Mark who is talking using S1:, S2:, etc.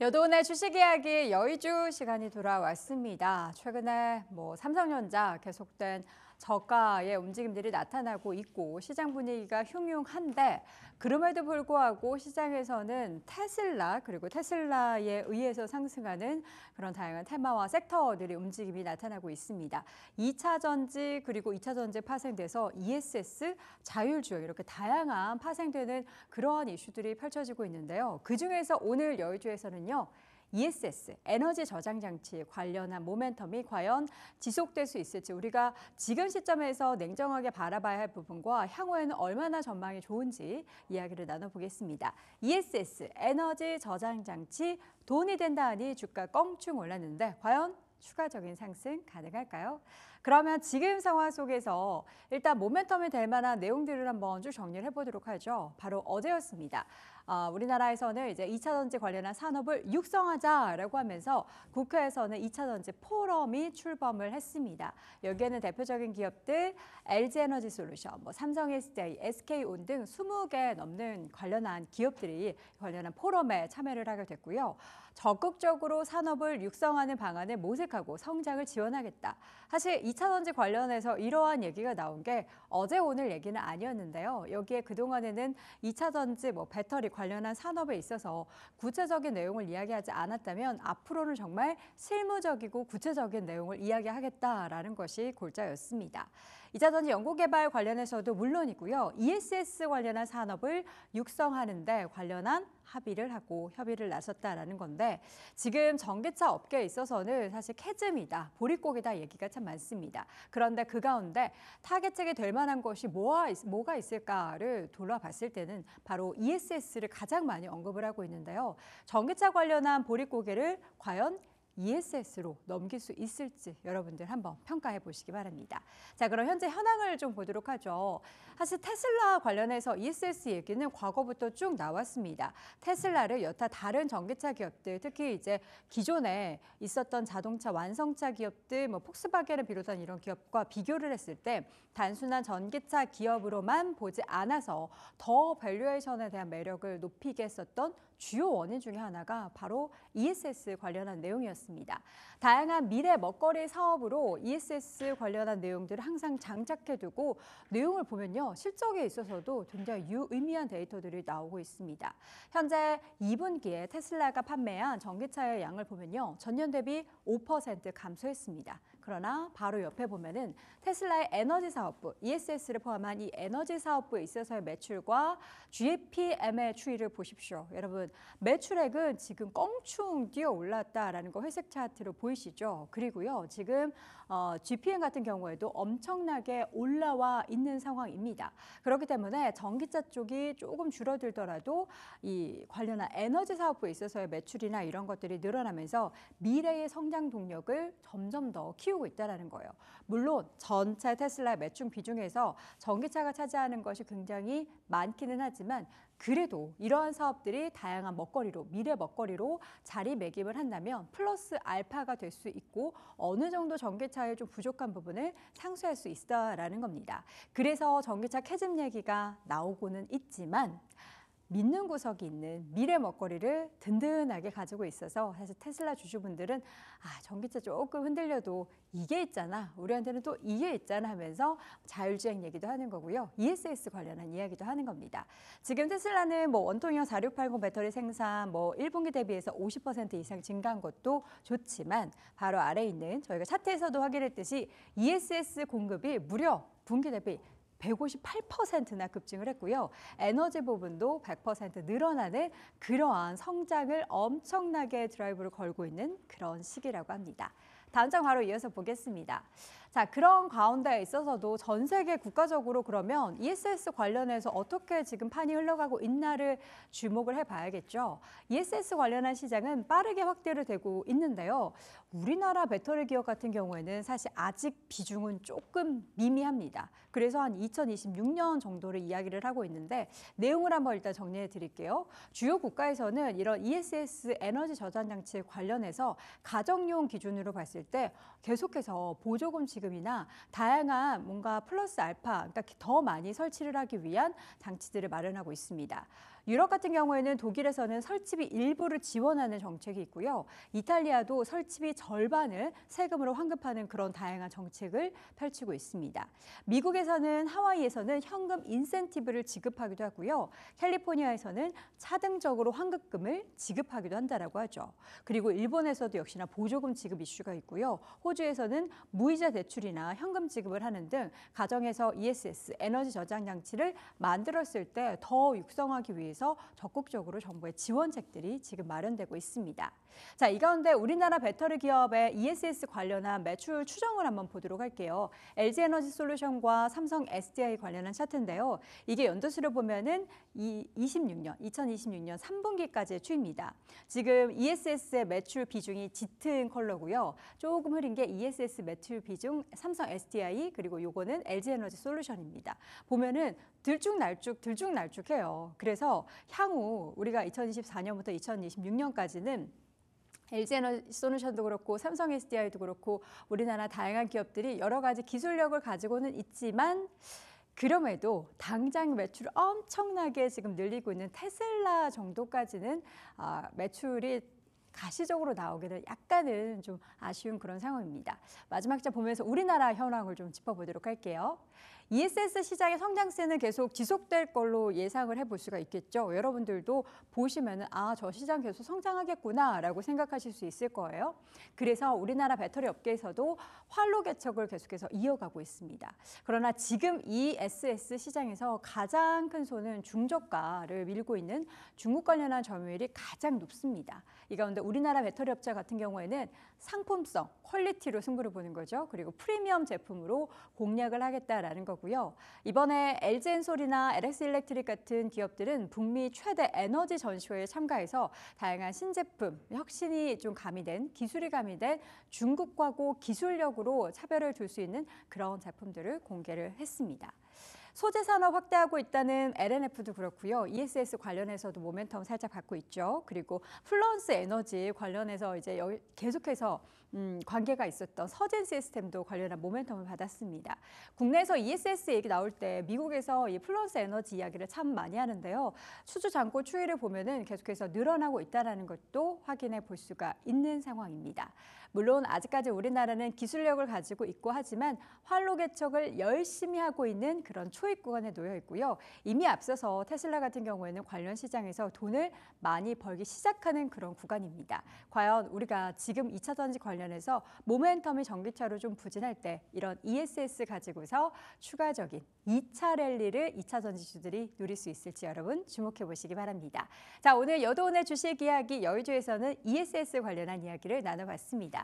S1: 여돈의 주식 이야기 여의주 시간이 돌아왔습니다. 최근에 삼성전자 계속된 저가의 움직임들이 나타나고 있고 시장 분위기가 흉흉한데 그럼에도 불구하고 시장에서는 테슬라 그리고 테슬라에 의해서 상승하는 그런 다양한 테마와 섹터들의 움직임이 나타나고 있습니다. 2차 전지 그리고 2차 전지 파생돼서 ESS, 자율주행 이렇게 다양한 파생되는 그러한 이슈들이 펼쳐지고 있는데요. 그중에서 오늘 여의주에서는요. ESS, 에너지 저장 장치 관련한 모멘텀이 과연 지속될 수 있을지 우리가 지금 시점에서 냉정하게 바라봐야 할 부분과 향후에는 얼마나 전망이 좋은지 이야기를 나눠보겠습니다. ESS, 에너지 저장 장치 돈이 된다 하니 주가 껑충 올랐는데 과연 추가적인 상승 가능할까요? 그러면 지금 상황 속에서 일단 모멘텀이 될 만한 내용들을 한번 쭉 정리를 해보도록 하죠. 바로 어제였습니다. 우리나라에서는 이제 2차 전지 관련한 산업을 육성하자라고 하면서 국회에서는 2차 전지 포럼이 출범을 했습니다. 여기에는 대표적인 기업들 LG에너지솔루션, 삼성SDI, SK온 등 20개 넘는 관련한 기업들이 관련한 포럼에 참여를 하게 됐고요. 적극적으로 산업을 육성하는 방안을 모색하고 성장을 지원하겠다. 사실 2차 전지 관련해서 이러한 얘기가 나온 게 어제 오늘 얘기는 아니었는데요. 여기에 그동안에는 2차 전지 배터리 관련한 산업에 있어서 구체적인 내용을 이야기하지 않았다면 앞으로는 정말 실무적이고 구체적인 내용을 이야기하겠다라는 것이 골자였습니다. 2차 전지 연구개발 관련해서도 물론이고요. ESS 관련한 산업을 육성하는 데 관련한 합의를 하고 협의를 나섰다라는 건데 지금 전기차 업계에 있어서는 사실 캐즘이다, 보릿고개다 얘기가 참 많습니다. 그런데 그 가운데 타겟책이 될 만한 것이 뭐가 있을까를 돌아봤을 때는 바로 ESS를 가장 많이 언급을 하고 있는데요. 전기차 관련한 보릿고개를 과연 ESS로 넘길 수 있을지 여러분들 한번 평가해 보시기 바랍니다. 자, 그럼 현재 현황을 좀 보도록 하죠. 사실 테슬라 관련해서 ESS 얘기는 과거부터 쭉 나왔습니다. 테슬라를 여타 다른 전기차 기업들, 특히 이제 기존에 있었던 자동차 완성차 기업들, 폭스바겐을 비롯한 이런 기업과 비교를 했을 때 단순한 전기차 기업으로만 보지 않아서 더 밸류에이션에 대한 매력을 높이게 했었던 주요 원인 중에 하나가 바로 ESS 관련한 내용이었습니다. 다양한 미래 먹거리 사업으로 ESS 관련한 내용들을 항상 장착해두고 내용을 보면요. 실적에 있어서도 굉장히 유의미한 데이터들이 나오고 있습니다. 현재 2분기에 테슬라가 판매한 전기차의 양을 보면요. 전년 대비 5% 감소했습니다. 그러나 바로 옆에 보면은 테슬라의 에너지 사업부, ESS를 포함한 이 에너지 사업부에 있어서의 매출과 GPM의 추이를 보십시오. 여러분, 매출액은 지금 껑충 뛰어 올랐다라는 거 회색 차트로 보이시죠? 그리고요, 지금 GPM 같은 경우에도 엄청나게 올라와 있는 상황입니다. 그렇기 때문에 전기차 쪽이 조금 줄어들더라도 이 관련한 에너지 사업부에 있어서의 매출이나 이런 것들이 늘어나면서 미래의 성장 동력을 점점 더 키우고 있다는 거예요. 물론 전체 테슬라 매출 비중에서 전기차가 차지하는 것이 굉장히 많기는 하지만 그래도 이러한 사업들이 다양한 먹거리로, 미래 먹거리로 자리매김을 한다면 플러스 알파가 될 수 있고 어느 정도 전기차의 좀 부족한 부분을 상쇄할 수 있다라는 겁니다. 그래서 전기차 캐즘 얘기가 나오고는 있지만 믿는 구석이 있는 미래 먹거리를 든든하게 가지고 있어서 사실 테슬라 주주분들은 전기차 조금 흔들려도 이게 있잖아, 우리한테는 또 이게 있잖아 하면서 자율주행 얘기도 하는 거고요. ESS 관련한 이야기도 하는 겁니다. 지금 테슬라는 원통형 4680 배터리 생산 1분기 대비해서 50% 이상 증가한 것도 좋지만 바로 아래에 있는 저희가 차트에서도 확인했듯이 ESS 공급이 무려 분기 대비 158%나 급증을 했고요. 에너지 부분도 100% 늘어나는 그러한 성장을 엄청나게 드라이브를 걸고 있는 그런 시기라고 합니다. 다음 장 바로 이어서 보겠습니다. 자, 그런 가운데 있어서도 전 세계 국가적으로 그러면 ESS 관련해서 어떻게 지금 판이 흘러가고 있나를 주목을 해봐야겠죠. ESS 관련한 시장은 빠르게 확대를 되고 있는데요. 우리나라 배터리 기업 같은 경우에는 사실 아직 비중은 조금 미미합니다. 그래서 한 2026년 정도를 이야기를 하고 있는데 내용을 한번 일단 정리해 드릴게요. 주요 국가에서는 이런 ESS 에너지 저장 장치에 관련해서 가정용 기준으로 봤을 때 계속해서 보조금 지급이나 다양한 뭔가 플러스 알파, 그러니까 더 많이 설치를 하기 위한 장치들을 마련하고 있습니다. 유럽 같은 경우에는 독일에서는 설치비 일부를 지원하는 정책이 있고요. 이탈리아도 설치비 절반을 세금으로 환급하는 그런 다양한 정책을 펼치고 있습니다. 미국에서는 하와이에서는 현금 인센티브를 지급하기도 하고요. 캘리포니아에서는 차등적으로 환급금을 지급하기도 한다라고 하죠. 그리고 일본에서도 역시나 보조금 지급 이슈가 있고요. 호주에서는 무이자 대출이나 현금 지급을 하는 등 가정에서 ESS, 에너지 저장 장치를 만들었을 때 더 육성하기 위해서 적극적으로 정부의 지원책들이 지금 마련되고 있습니다. 자, 이 가운데 우리나라 배터리 기업의 ESS 관련한 매출 추정을 한번 보도록 할게요. LG에너지솔루션과 삼성 SDI 관련한 차트인데요. 이게 연도수를 보면은 2026년 3분기까지의 추이입니다. 지금 ESS의 매출 비중이 짙은 컬러고요. 조금 흐린 게 ESS 매출 비중 삼성 SDI 그리고 요거는 LG에너지솔루션입니다. 보면은 들쭉날쭉해요. 그래서 향후 우리가 2024년부터 2026년까지는 LG에너지솔루션도 그렇고 삼성 SDI도 그렇고 우리나라 다양한 기업들이 여러 가지 기술력을 가지고는 있지만 그럼에도 당장 매출 엄청나게 지금 늘리고 있는 테슬라 정도까지는 매출이 가시적으로 나오기는 약간은 좀 아쉬운 그런 상황입니다. 마지막 자 보면서 우리나라 현황을 좀 짚어보도록 할게요. ESS 시장의 성장세는 계속 지속될 걸로 예상을 해볼 수가 있겠죠. 여러분들도 보시면은 저 시장 계속 성장하겠구나라고 생각하실 수 있을 거예요. 그래서 우리나라 배터리 업계에서도 활로 개척을 계속해서 이어가고 있습니다. 그러나 지금 ESS 시장에서 가장 큰 손은 중저가를 밀고 있는 중국 관련한 점유율이 가장 높습니다. 이 가운데 우리나라 배터리 업체 같은 경우에는 상품성, 퀄리티로 승부를 보는 거죠. 그리고 프리미엄 제품으로 공략을 하겠다라는 거고요. 이번에 LG엔솔이나 LX일렉트릭 같은 기업들은 북미 최대 에너지 전시회에 참가해서 다양한 신제품, 혁신이 좀 가미된, 기술이 가미된 중국과고 기술력으로 차별을 둘 수 있는 그런 제품들을 공개를 했습니다. 소재 산업 확대하고 있다는 LNF도 그렇고요. ESS 관련해서도 모멘텀 살짝 받고 있죠. 그리고 플루언스 에너지 관련해서 이제 계속해서 관계가 있었던 서진 시스템도 관련한 모멘텀을 받았습니다. 국내에서 ESS 얘기 나올 때 미국에서 이 플루언스 에너지 이야기를 참 많이 하는데요. 수주 잔고 추이를 보면은 계속해서 늘어나고 있다는 것도 확인해 볼 수가 있는 상황입니다. 물론 아직까지 우리나라는 기술력을 가지고 있고 하지만 활로 개척을 열심히 하고 있는 그런 초입 구간에 놓여 있고요. 이미 앞서서 테슬라 같은 경우에는 관련 시장에서 돈을 많이 벌기 시작하는 그런 구간입니다. 과연 우리가 지금 2차 전지 관련해서 모멘텀이 전기차로 좀 부진할 때 이런 ESS 가지고서 추가적인 2차 랠리를 2차 전지주들이 누릴 수 있을지 여러분 주목해 보시기 바랍니다. 자, 오늘 여도온의 주식 이야기 여의주에서는 ESS 관련한 이야기를 나눠봤습니다.